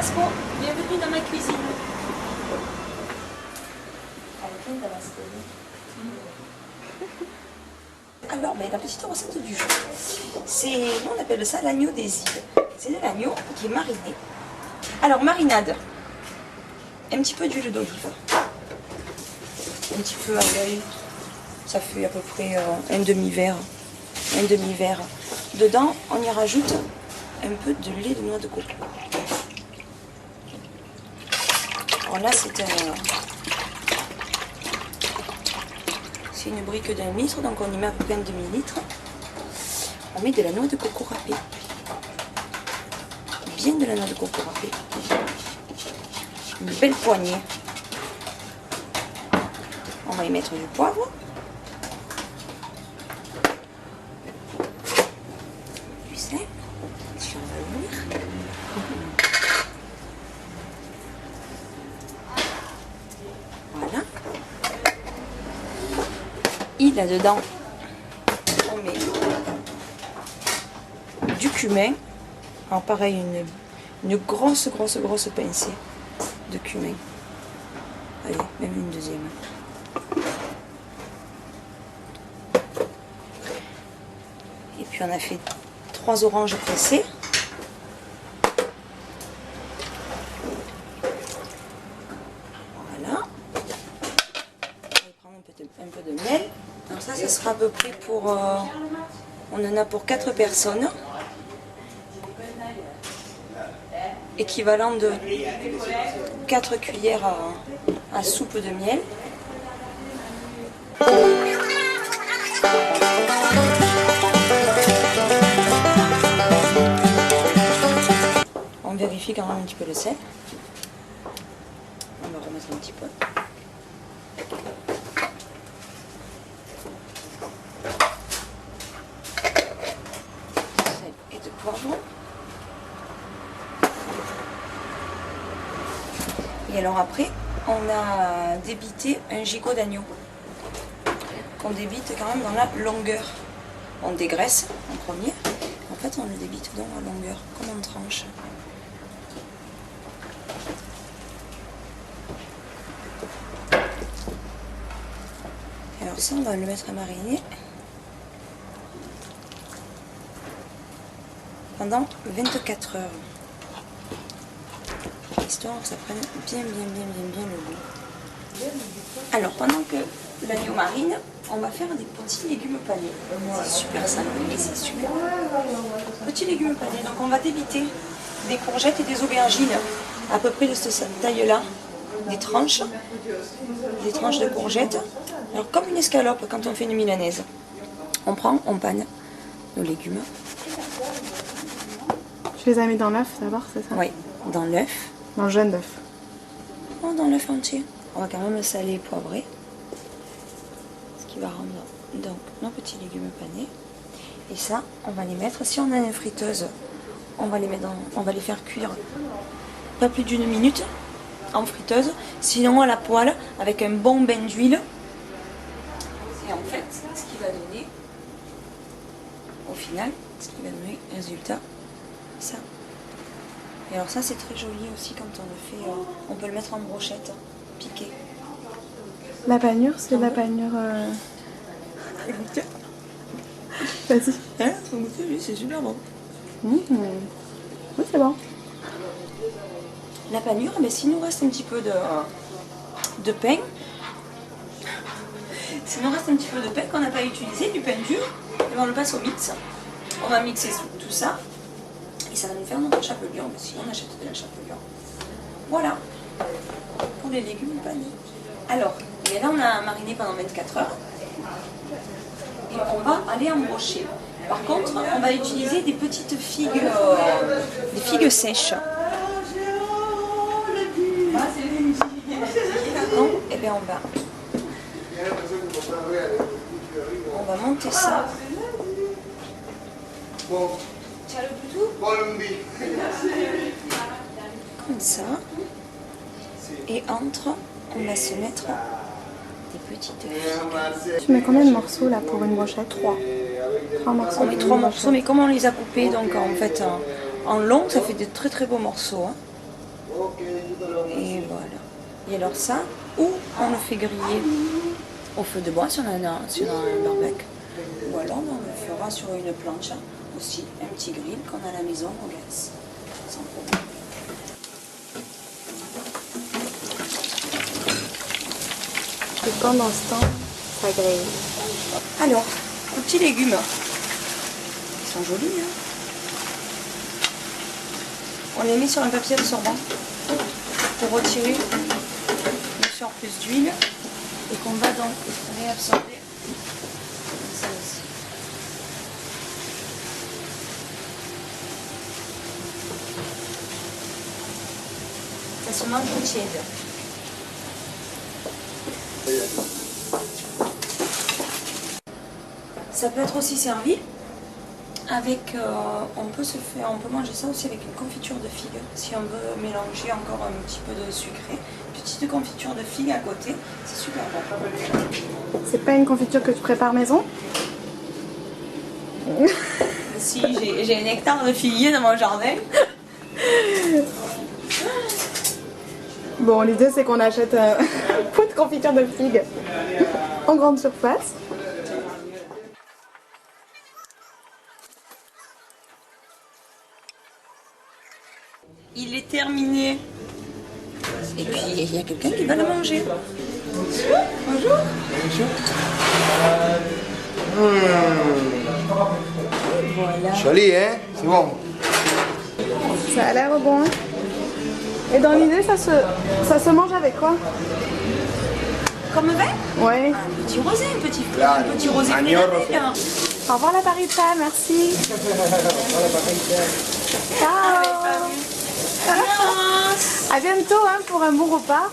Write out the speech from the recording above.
tabasco, bienvenue dans ma cuisine. Alors, mais la petite recette du jour, nous on appelle ça l'agneau des îles. C'est de l'agneau qui est mariné. Alors, marinade, un petit peu d'huile d'olive, un petit peu à l'œil, ça fait à peu près un demi-verre. Dedans, on y rajoute un peu de lait de noix de coco. Alors là, c'est une brique d'1 litre, donc on y met à peu près un demi-litre. On met de la noix de coco râpée. Bien de la noix de coco râpée. Une belle poignée. On va y mettre du poivre. Du sel. Si on va l'ouvrir. Voilà. Et là-dedans, on met du cumin. Alors pareil, une grosse pincée de cumin. Allez, même une deuxième. Et puis on a fait 3 oranges pressées. Voilà. On va prendre un peu de miel. Alors ça sera à peu près pour... on en a pour 4 personnes. Équivalent de 4 cuillères à soupe de miel. On vérifie quand même un petit peu le sel. On va remettre un petit peu. Sel et de poivre. Et alors après, on a débité un gigot d'agneau qu'on débite quand même dans la longueur. On dégraisse en premier, en fait on le débite dans la longueur, comme on tranche. Et alors ça, on va le mettre à mariner pendant 24 heures. Histoire que ça prenne bien le goût. Alors pendant que l'agneau marine, on va faire des petits légumes panés. C'est super simple et c'est super bon. Petits légumes panés, donc on va débiter des courgettes et des aubergines à peu près de cette taille là, des tranches de courgettes. Alors comme une escalope quand on fait une milanaise, on panne nos légumes. Tu les as mis dans l'œuf d'abord, c'est ça? Oui, dans l'œuf. Dans le jaune d'œuf. Oh, dans l'œuf entier. On va quand même le saler et poivrer. Ce qui va rendre donc nos petits légumes panés. Et ça, on va les mettre. Si on a une friteuse, on va les mettre on va les faire cuire pas plus d'1 minute en friteuse. Sinon à la poêle avec un bon bain d'huile. Et en fait, ce qui va donner, au final, ce qui va donner résultat, ça. Et alors ça c'est très joli aussi quand on le fait, on peut le mettre en brochette, piqué. La panure, c'est la panure... Vas-y. Hein? Oui, c'est super bon. Oui, c'est bon. La panure, mais s'il nous reste un petit peu de pain, qu'on n'a pas utilisé, du pain dur, et on le passe au mix. On va mixer tout ça. Et ça va nous faire notre chapelure, mais si on achète de la chapelure. Voilà, pour les légumes panés. Alors, et là on a mariné pendant 24 heures. Et on va aller embrocher. Par contre, on va utiliser des petites figues, des figues sèches. Donc, et bien on va monter ça. Comme ça. Et entre, on va se mettre des petites figues. Tu mets combien de morceaux là pour une brochette? 3. 3 morceaux. On met 3 morceaux, mais comme on les a coupés donc en fait en long, ça fait de très très beaux morceaux. Hein. Et voilà. Et alors ça, ou on le fait griller au feu de bois si on a un barbecue. Ou alors on le fera sur une planche aussi, un petit grill qu'on a à la maison au gaz. Sans problème. Et pendant ce temps, ça grille. Alors, les petits légumes. Ils sont jolis, hein. On les met sur un papier absorbant pour retirer le surplus d'huile et qu'on va donc réabsorber ça aussi. Ça se mange tiède. Ça peut être aussi servi avec, on peut manger ça aussi avec une confiture de figue. Si on veut mélanger encore un petit peu de sucré, petite confiture de figue à côté, c'est super bon. C'est pas une confiture que tu prépares maison? Si, j'ai un hectare de figuier dans mon jardin. Bon, l'idée c'est qu'on achète un pot de confiture de figue en grande surface. Il est terminé. Et puis il y a quelqu'un qui va le manger. Bonjour. Voilà. Joli, hein? C'est bon. Ça a l'air bon. Et dans l'idée, ça se mange avec quoi? Comme vin? Ouais. Un petit rosé, un petit rosé. Au revoir la Parita, merci. Ciao. À bientôt hein, pour un bon repas.